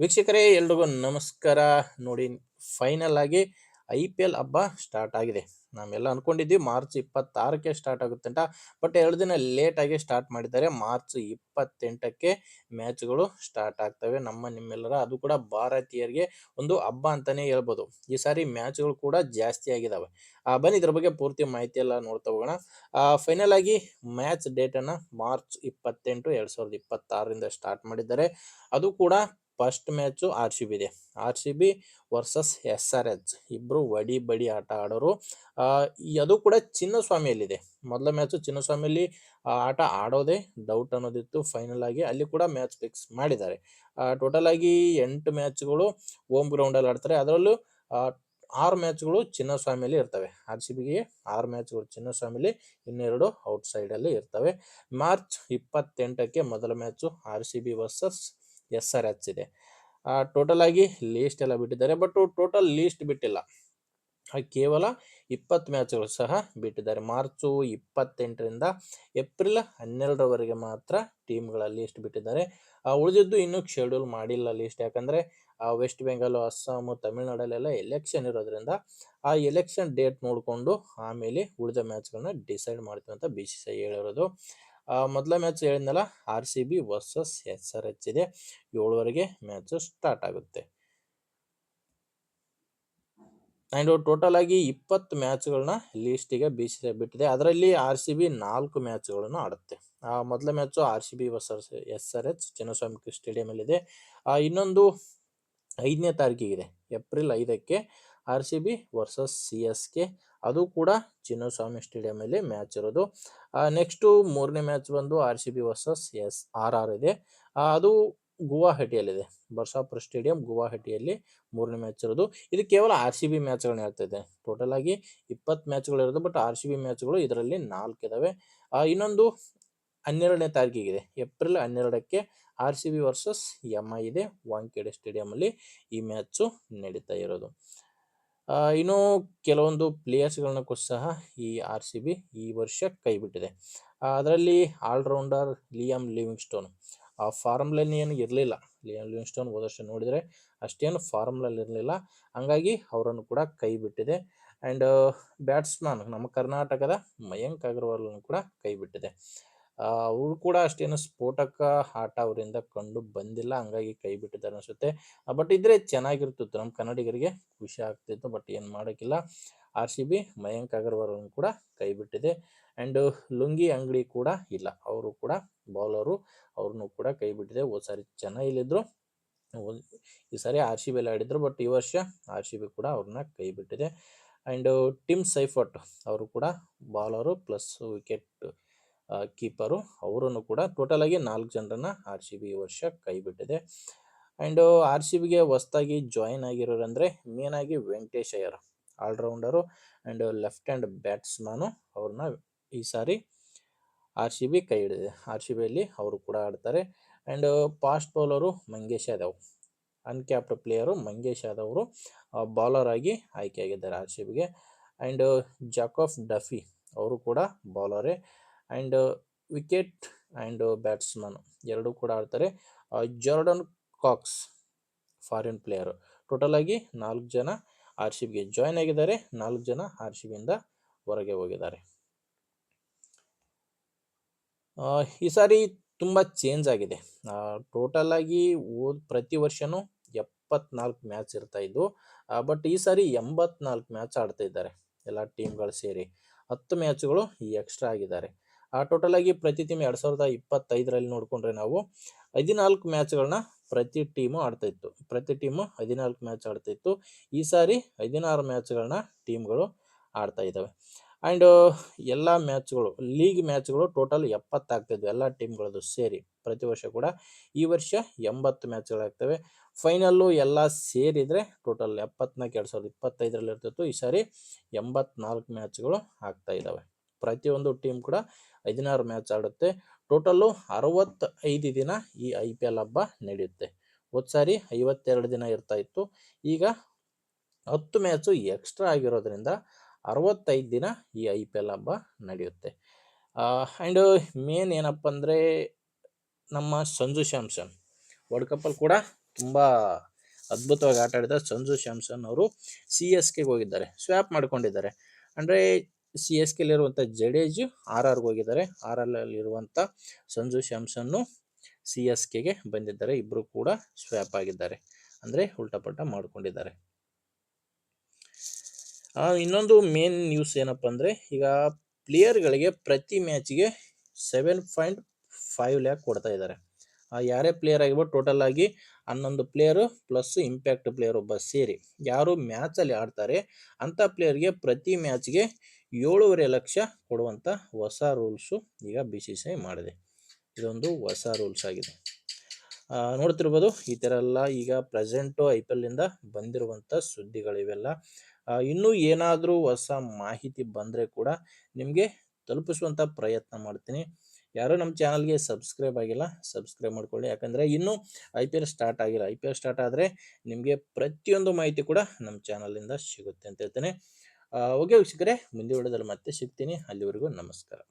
ವೀಕ್ಷಕರೇ ಎಲ್ರಿಗೂ ನಮಸ್ಕಾರ. ನೋಡಿ, ಫೈನಲ್ ಆಗಿ IPL ಹಬ್ಬ ಸ್ಟಾರ್ಟ್ ಆಗಿದೆ. ನಾವೆಲ್ಲ ಅನ್ಕೊಂಡಿದ್ವಿ ಮಾರ್ಚ್ 26ಕ್ಕೆ ಸ್ಟಾರ್ಟ್ ಆಗುತ್ತೆ ಅಂತ. ಬಟ್ 2 ದಿನ ಲೇಟ್ ಆಗಿ ಸ್ಟಾರ್ಟ್ ಮಾಡಿದ್ದಾರೆ. ಮಾರ್ಚ್ 28ಕ್ಕೆ ಮ್ಯಾಚ್ಗಳು ಸ್ಟಾರ್ಟ್ ಆಗ್ತವೆ. ನಿಮ್ಮೆಲ್ಲರ, ಅದು ಕೂಡ ಭಾರತೀಯರಿಗೆ ಒಂದು ಹಬ್ಬ ಅಂತಾನೆ ಹೇಳ್ಬೋದು. ಈ ಸಾರಿ ಮ್ಯಾಚ್ಗಳು ಕೂಡ ಜಾಸ್ತಿ ಆಗಿದಾವೆ. ಬನ್ನಿ ಇದ್ರ ಬಗ್ಗೆ ಪೂರ್ತಿ ಮಾಹಿತಿ ಎಲ್ಲ ನೋಡ್ತಾ ಹೋಗೋಣ. ಫೈನಲ್ ಆಗಿ ಮ್ಯಾಚ್ ಡೇಟ್ ಅನ್ನ ಮಾರ್ಚ್ 28, 2026ರಿಂದ ಸ್ಟಾರ್ಟ್ ಮಾಡಿದ್ದಾರೆ. ಅದು ಕೂಡ ಫಸ್ಟ್ ಮ್ಯಾಚು RCB ಇದೆ. RCB ವರ್ಸಸ್ SRH ಇಬ್ರು ವಡಿ ಬಡಿ ಆಟ ಆಡೋರು. ಅದು ಕೂಡ ಚಿನ್ನಸ್ವಾಮಿಯಲ್ಲಿದೆ. ಮೊದಲ ಮ್ಯಾಚು ಚಿನ್ನಸ್ವಾಮಿಯಲ್ಲಿ ಆಟ ಆಡೋದೇ ಡೌಟ್ ಅನ್ನೋದಿತ್ತು. ಫೈನಲ್ ಆಗಿ ಅಲ್ಲಿ ಕೂಡ ಮ್ಯಾಚ್ ಫಿಕ್ಸ್ ಮಾಡಿದ್ದಾರೆ. ಟೋಟಲ್ ಆಗಿ 8 ಮ್ಯಾಚ್ಗಳು ಹೋಮ್ ಗ್ರೌಂಡ್ ಅಲ್ಲಿ ಆಡ್ತಾರೆ. ಅದರಲ್ಲೂ 6 ಮ್ಯಾಚ್ಗಳು ಚಿನ್ನಸ್ವಾಮಿಯಲ್ಲಿ ಇರ್ತವೆ. RCBಗೆ 6 ಮ್ಯಾಚ್ಗಳು ಚಿನ್ನಸ್ವಾಮಿಯಲ್ಲಿ, ಇನ್ನೆರಡು ಔಟ್ ಸೈಡ್ ಅಲ್ಲಿ ಇರ್ತವೆ. ಮಾರ್ಚ್ 28ಕ್ಕೆ ಮೊದಲ ಮ್ಯಾಚು RCB ವರ್ಸಸ್ SRH ಇದೆ. ಟೋಟಲ್ ಆಗಿ ಲೀಸ್ಟ್ ಎಲ್ಲ ಬಿಟ್ಟಿದ್ದಾರೆ. ಬಟ್ ಟೋಟಲ್ ಲೀಸ್ಟ್ ಬಿಟ್ಟಿಲ್ಲ, ಕೇವಲ 20 ಮ್ಯಾಚ್ಗಳು ಸಹ ಬಿಟ್ಟಿದ್ದಾರೆ. ಮಾರ್ಚ್ 28ರಿಂದ ಏಪ್ರಿಲ್ 12ರವರೆಗೆ ಮಾತ್ರ ಟೀಮ್ಗಳ ಲೀಸ್ಟ್ ಬಿಟ್ಟಿದ್ದಾರೆ. ಉಳಿದಿದ್ದು ಇನ್ನೂ ಶೆಡ್ಯೂಲ್ ಮಾಡಿಲ್ಲ ಲೀಸ್ಟ್. ಯಾಕಂದ್ರೆ ವೆಸ್ಟ್ ಬೆಂಗಾಲ್, ಅಸ್ಸಾಂ, ತಮಿಳುನಾಡಲ್ಲೆಲ್ಲ ಎಲೆಕ್ಷನ್ ಇರೋದ್ರಿಂದ ಆ ಎಲೆಕ್ಷನ್ ಡೇಟ್ ನೋಡಿಕೊಂಡು ಆಮೇಲೆ ಉಳಿದ ಮ್ಯಾಚ್ಗಳನ್ನ ಡಿಸೈಡ್ ಮಾಡ್ತೀವಿ ಅಂತ BCCI ಹೇಳಿರೋದು. ಮೊದಲ ಮ್ಯಾಚ್ ಹೇಳಿದ್ನಲ್ಲ, RCB ವರ್ಸಸ್ SRH ಇದೆ. 7ವರೆಗೆ ಮ್ಯಾಚ್ ಸ್ಟಾರ್ಟ್ ಆಗುತ್ತೆ. ಅಂಡ್ ಟೋಟಲ್ ಆಗಿ 20 ಮ್ಯಾಚ್ಗಳನ್ನ ಲೀಸ್ಟಿಗೆ BCCI ಬಿಟ್ಟಿದೆ. ಅದರಲ್ಲಿ RCB 4 ಮ್ಯಾಚ್ಗಳನ್ನು ಆಡುತ್ತೆ. ಮೊದಲ match RCB versus SRH Chinnaswamy stadium ಅಲ್ಲಿ ಇದೆ. ಇನ್ನೊಂದು 5ನೇ ತಾರೀಕಿಗಿದೆ, ಏಪ್ರಿಲ್ 5ಕ್ಕೆ RCB ವರ್ಸಸ್ CSK, ಅದು ಕೂಡ ಚಿನ್ನಸ್ವಾಮಿ ಸ್ಟೇಡಿಯಂ ಅಲ್ಲಿ ಮ್ಯಾಚ್ ಇರೋದು. ನೆಕ್ಸ್ಟ್ 3ನೇ ಮ್ಯಾಚ್ ಬಂದು RCB ವರ್ಸಸ್ RR ಇದೆ. ಅದು ಗುವಾಹಟಿಯಲ್ಲಿದೆ, ಬರ್ಸಾಪುರ ಸ್ಟೇಡಿಯಂ ಗುವಾಹಟಿಯಲ್ಲಿ 3ನೇ ಮ್ಯಾಚ್ ಇರೋದು. ಇದು ಕೇವಲ RCB ಮ್ಯಾಚ್ಗಳನ್ನ ಹೇಳ್ತಾ ಇದೆ. ಟೋಟಲ್ ಆಗಿ 20 ಮ್ಯಾಚ್ಗಳು ಇರೋದು. ಬಟ್ RCB ಮ್ಯಾಚ್ಗಳು ಇದರಲ್ಲಿ 4 ಇದಾವೆ. ಇನ್ನೊಂದು 12ನೇ ತಾರೀಕಿಗಿದೆ, ಏಪ್ರಿಲ್ 12ಕ್ಕೆ RCB ವರ್ಸಸ್ MI ಇದೆ. ವಾಂಖೇಡೆ ಸ್ಟೇಡಿಯಂ ಅಲ್ಲಿ ಈ ಮ್ಯಾಚ್ ನಡೀತಾ ಇರೋದು. ಇನ್ನು ಕೆಲವೊಂದು ಪ್ಲೇಯರ್ಸ್ಗಳನ್ನ ಸಹ ಈ RCB ಈ ವರ್ಷ ಕೈ ಬಿಟ್ಟಿದೆ. ಅದರಲ್ಲಿ ಆಲ್ರೌಂಡರ್ ಲಿಯಾಮ್ ಲಿವಿಂಗ್ಸ್ಟೋನ್ ಫಾರ್ಮ್ಲಲ್ಲಿ ಏನು ಇರಲಿಲ್ಲ. ಲಿಯಾಮ್ ಲಿವಿಂಗ್ಸ್ಟೋನ್ ಹೋದ ವರ್ಷ ನೋಡಿದರೆ ಅಷ್ಟೇನು ಫಾರ್ಮ್ಲಲ್ಲಿ ಇರಲಿಲ್ಲ, ಹಂಗಾಗಿ ಅವರನ್ನು ಕೂಡ ಕೈ ಬಿಟ್ಟಿದೆ. ಆ್ಯಂಡ್ ಬ್ಯಾಟ್ಸ್ಮನ್ ನಮ್ಮ ಕರ್ನಾಟಕದ ಮಯಾಂಕ್ ಅಗರ್ವಾಲ್ ಕೂಡ ಕೈ ಬಿಟ್ಟಿದೆ. ಅವರು ಕೂಡ ಅಷ್ಟೇನು ಸ್ಫೋಟಕ ಆಟ ಅವರಿಂದ ಕಂಡು ಬಂದಿಲ್ಲ, ಹಂಗಾಗಿ ಕೈ ಬಿಟ್ಟಿದ್ದಾರೆ ಅನಿಸುತ್ತೆ. ಬಟ್ ಇದ್ರೆ ಚೆನ್ನಾಗಿರ್ತಿತ್ತು, ನಮ್ಮ ಕನ್ನಡಿಗರಿಗೆ ಖುಷಿ ಆಗ್ತಿತ್ತು. ಬಟ್ ಏನು ಮಾಡೋಕ್ಕಿಲ್ಲ, RCB ಮಯಾಂಕ್ ಅಗರ್ವಾಲ್ ಕೂಡ ಕೈ ಬಿಟ್ಟಿದೆ. ಆ್ಯಂಡ್ ಲುಂಗಿ ಅಂಗಡಿ ಕೂಡ ಇಲ್ಲ, ಅವರು ಕೂಡ ಬೌಲರು, ಅವ್ರನ್ನೂ ಕೂಡ ಕೈ ಬಿಟ್ಟಿದೆ. ಹೋದ ಸಾರಿ ಚೆನ್ನೈಲಿದ್ರು, ಈ ಸಾರಿ RCB ಅಲ್ಲಿ ಆಡಿದ್ರು. ಬಟ್ ಈ ವರ್ಷ RCB ಕೂಡ ಅವ್ರನ್ನ ಕೈ ಬಿಟ್ಟಿದೆ. ಆ್ಯಂಡ್ ಟಿಮ್ ಸೈಫರ್ಟ್ ಅವರು ಕೂಡ ಬೌಲರು ಪ್ಲಸ್ ವಿಕೆಟ್ ಕೀಪರು, ಅವರನ್ನು ಕೂಡ ಟೋಟಲ್ ಆಗಿ 4 ಜನರನ್ನ RCB ಈ ವರ್ಷ ಕೈ ಬಿಟ್ಟಿದೆ. ಆ್ಯಂಡ್ RCBಗೆ ಹೊಸದಾಗಿ ಜಾಯಿನ್ ಆಗಿರೋರಂದ್ರೆ ಮೇನ್ ಆಗಿ Venkatesh Iyer, allrounder and left hand batsman, ಅವ್ರನ್ನ ಈ ಸಾರಿ RCB ಕೈ ಹಿಡಿದಿದೆ. RCBಯಲ್ಲಿ ಅವರು ಕೂಡ ಆಡ್ತಾರೆ. And fast bowler Mangesh Yadav, uncapped player Mangesh Yadav ಅವರು ಬೌಲರ್ ಆಗಿ ಆಯ್ಕೆಯಾಗಿದ್ದಾರೆ RCBಗೆ. ಆ್ಯಂಡ್ ಜಾಕೋಬ್ ಡಫಿ ಅವರು ಕೂಡ ಬೌಲರೇ. ಆ್ಯಂಡ್ ವಿಕೆಟ್ ಆ್ಯಂಡ್ ಬ್ಯಾಟ್ಸ್ಮನ್ ಎರಡೂ ಕೂಡ ಆಡ್ತಾರೆ. Jordan Cox foreign player. Total ಆಗಿ 4 ಜನ RCBಗೆ ಜಾಯ್ನ್ ಆಗಿದ್ದಾರೆ, 4 ಜನ RCBಯಿಂದ ಹೊರಗೆ ಹೋಗಿದ್ದಾರೆ. ಈ ಸಾರಿ ತುಂಬ ಚೇಂಜ್ ಆಗಿದೆ. ಟೋಟಲ್ ಆಗಿ ಪ್ರತಿ ವರ್ಷನೂ 74 ಮ್ಯಾಚ್ ಇರ್ತಾ ಇದ್ವು. ಬಟ್ ಈ ಸಾರಿ 84 ಮ್ಯಾಚ್ ಆಡ್ತಾ ಇದ್ದಾರೆ ಎಲ್ಲ ಟೀಮ್ಗಳು ಸೇರಿ. 10 ಮ್ಯಾಚ್ಗಳು ಎಕ್ಸ್ಟ್ರಾ ಆಗಿದ್ದಾರೆ. ಟೋಟಲ್ ಆಗಿ ಪ್ರತಿ ಟೀಮ್ 2025ರಲ್ಲಿ ನೋಡಿಕೊಂಡ್ರೆ ನಾವು 14 ಮ್ಯಾಚ್ಗಳನ್ನ ಪ್ರತಿ ಟೀಮು ಆಡ್ತಾ ಇತ್ತು. ಪ್ರತಿ ಟೀಮು 14 ಮ್ಯಾಚ್ ಆಡ್ತಾ ಇತ್ತು. ಈ ಸಾರಿ 16 ಮ್ಯಾಚ್ಗಳನ್ನ ಟೀಮ್ಗಳು ಆಡ್ತಾ ಇದ್ದಾವೆ. ಆ್ಯಂಡ್ ಎಲ್ಲ ಮ್ಯಾಚ್ಗಳು, ಲೀಗ್ ಮ್ಯಾಚ್ಗಳು ಟೋಟಲ್ 70 ಆಗ್ತಾಯಿದ್ವು ಎಲ್ಲ ಟೀಮ್ಗಳದ್ದು ಸೇರಿ. ಪ್ರತಿ ವರ್ಷ ಕೂಡ ಈ ವರ್ಷ 80 ಮ್ಯಾಚ್ಗಳಾಗ್ತವೆ. ಫೈನಲ್ಲು ಎಲ್ಲ ಸೇರಿದರೆ ಟೋಟಲ್ 74 2025ರಲ್ಲಿ ಇರ್ತಿತ್ತು. ಈ ಸಾರಿ 84 ಮ್ಯಾಚ್ಗಳು ಆಗ್ತಾ ಇದ್ದಾವೆ. ಪ್ರತಿಯೊಂದು ಟೀಮ್ ಕೂಡ 16 ಮ್ಯಾಚ್ ಆಡುತ್ತೆ. ಟೋಟಲ್ಲು 65 ದಿನ ಈ IPL ಹಬ್ಬ ನಡೆಯುತ್ತೆ. ಹೋದ ಸಾರಿ 52 ದಿನ ಇರ್ತಾ ಇತ್ತು. ಈಗ 10 ಮ್ಯಾಚು ಎಕ್ಸ್ಟ್ರಾ ಆಗಿರೋದ್ರಿಂದ 65 ದಿನ ಈ IPL ಹಬ್ಬ ನಡೆಯುತ್ತೆ. ಆ್ಯಂಡ್ ಮೇನ್ ಏನಪ್ಪ ಅಂದರೆ ನಮ್ಮ ಸಂಜು ಸ್ಯಾಮ್ಸನ್ ವರ್ಲ್ಡ್ ಕಪ್ಪಲ್ಲಿ ಕೂಡ ತುಂಬ ಅದ್ಭುತವಾಗಿ ಆಟ ಆಡಿದ ಸಂಜು ಸ್ಯಾಮ್ಸನ್ ಅವರು ಸಿ ಎಸ್ ಕೆಗೆ ಹೋಗಿದ್ದಾರೆ, ಸ್ವ್ಯಾಪ್ ಮಾಡ್ಕೊಂಡಿದ್ದಾರೆ. ಅಂದರೆ ಸಿ ಎಸ್ ಕೆಲಿರುವಂಥ ಜಡೇಜು RRಗೆ ಹೋಗಿದ್ದಾರೆ, RRಲ್ಲಿರುವಂಥ ಸಂಜು ಸ್ಯಾಮ್ಸನ್ನು ಸಿ ಎಸ್ ಕೆಗೆ ಬಂದಿದ್ದಾರೆ. ಇಬ್ಬರು ಕೂಡ ಸ್ವ್ಯಾಪ್ ಆಗಿದ್ದಾರೆ, ಅಂದರೆ ಉಲ್ಟಾಪಲ್ಟ ಮಾಡ್ಕೊಂಡಿದ್ದಾರೆ. ಇನ್ನೊಂದು ಮೇನ್ ನ್ಯೂಸ್ ಏನಪ್ಪ ಅಂದರೆ, ಈಗ ಪ್ಲೇಯರ್ಗಳಿಗೆ ಪ್ರತಿ ಮ್ಯಾಚಿಗೆ 7.5 ಲ್ಯಾಕ್ ಕೊಡ್ತಾ ಇದ್ದಾರೆ. ಯಾರೇ ಪ್ಲೇಯರ್ ಆಗಿರ್ಬೋದು, ಟೋಟಲ್ ಆಗಿ 11 ಪ್ಲೇಯರು ಪ್ಲಸ್ ಇಂಪ್ಯಾಕ್ಟ್ ಪ್ಲೇಯರ್ ಒಬ್ಬ ಸೇರಿ ಯಾರು ಮ್ಯಾಚಲ್ಲಿ ಆಡ್ತಾರೆ ಅಂಥ ಪ್ಲೇಯರ್ಗೆ ಪ್ರತಿ ಮ್ಯಾಚ್ಗೆ 7.5 ಲಕ್ಷ ಕೊಡುವಂಥ ಹೊಸ ರೂಲ್ಸು ಈಗ BCCI ಮಾಡಿದೆ. ಇದೊಂದು ಹೊಸ ರೂಲ್ಸ್ ಆಗಿದೆ. ನೋಡ್ತಿರ್ಬೋದು, ಈ ಥರ ಎಲ್ಲ ಈಗ ಪ್ರೆಸೆಂಟು IPL ಇಂದ ಬಂದಿರುವಂಥ ಸುದ್ದಿಗಳಿವೆಲ್ಲ. ಇನ್ನೂ ಏನಾದರೂ ಹೊಸ ಮಾಹಿತಿ ಬಂದರೆ ಕೂಡ ನಿಮಗೆ ತಲುಪಿಸುವಂಥ ಪ್ರಯತ್ನ ಮಾಡ್ತೀನಿ. ಯಾರೂ ನಮ್ಮ ಚಾನಲ್ಗೆ ಸಬ್ಸ್ಕ್ರೈಬ್ ಆಗಿಲ್ಲ, ಸಬ್ಸ್ಕ್ರೈಬ್ ಮಾಡ್ಕೊಳ್ಳಿ. ಯಾಕಂದರೆ ಇನ್ನೂ IPL ಸ್ಟಾರ್ಟ್ ಆಗಿಲ್ಲ. IPL ಸ್ಟಾರ್ಟ್ ಆದರೆ ನಿಮಗೆ ಪ್ರತಿಯೊಂದು ಮಾಹಿತಿ ಕೂಡ ನಮ್ಮ ಚಾನಲಿಂದ ಸಿಗುತ್ತೆ ಅಂತ ಹೇಳ್ತೇನೆ. ಓಕೆ ವೀಕ್ಷಕರೇ, ಮುಂದಿನ ವಿಡಿಯೋದಲ್ಲಿ ಮತ್ತೆ ಸಿಗ್ತೀನಿ. ಅಲ್ಲಿವರೆಗೂ ನಮಸ್ಕಾರ.